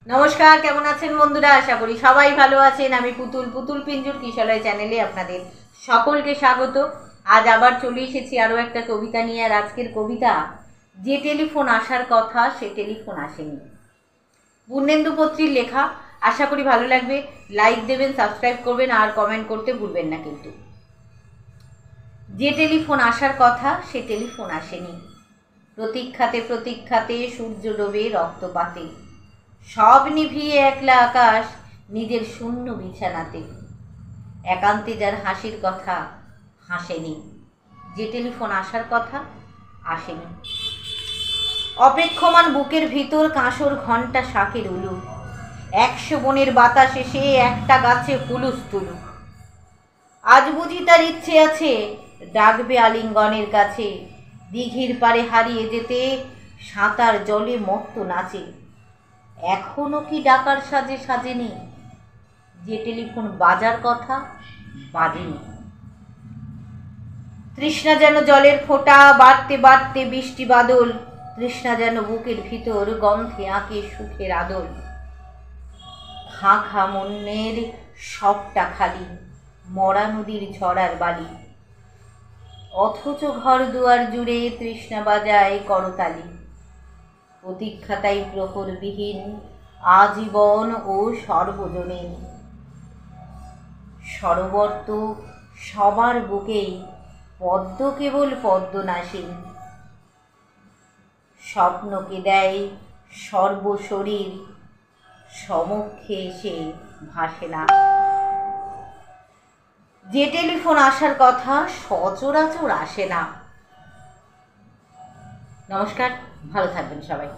নমস্কার, কেমন আছেন বন্ধুরা? আশা করি সবাই ভালো আছেন। আমি পুতুল পিঞ্জুর কিশলয় চ্যানেলে আপনাদের সকলকে স্বাগত। আজ আবার চলে এসেছি আরও একটা কবিতা নিয়ে। আর আজকের কবিতা, যে টেলিফোন আসার কথা সে টেলিফোন আসেনি। পূর্ণেন্দু পত্রীর লেখা। আশা করি ভালো লাগবে। লাইক দেবেন, সাবস্ক্রাইব করবেন আর কমেন্ট করতে ভুলবেন না কিন্তু। যে টেলিফোন আসার কথা সে টেলিফোন আসেনি। প্রতীক্ষাতে সূর্য ডোবে রক্তপাতে, সব নিভিয়ে একলা আকাশ নিজের শূন্য বিছানাতে। একান্তে যার হাসির কথা হাসেনি, যে টেলিফোন আসার কথা আসেনি। অপেক্ষমান বুকের ভিতর কাঁসর ঘণ্টা শাকের উলু, 100 বনের বাতাসে সে একটা গাছে হুলুস তুলু। আজ বুঝি তার ইচ্ছে আছে ডাকবে আলিঙ্গনের কাছে, দিঘির পারে হারিয়ে যেতে সাঁতার জলে মত্ত নাচে। এখনো কি ডাকার সাজে সাজেনি, যে টেলিফোন বাজার কথা বাজেনি। তৃষ্ণা যেন জলের ফোঁটা, বাড়তে বাড়তে বৃষ্টি বাদল, তৃষ্ণা যেন বুকের ভিতর গন্ধে আঁকে সুখের আদল। খাঁ খাঁ মনের সবটা খালি, মরা নদীর ঝড়ার বালি, অথচ ঘর দুয়ার জুড়ে তৃষ্ণা বাজায় করতালি। প্রতীক্ষাতাই প্রহরবিহীন আজীবন ও সর্বজনীন। সরোবর তো সবার বুকেই, পদ্ম কেবল পদ্মনাসীন। স্বপ্নকে দেয় সর্বশরীর, সমক্ষে এসে ভাসে না। যে টেলিফোন আসার কথা সচরাচর আসে না। নমস্কার, ভালো থাকবেন সবাই।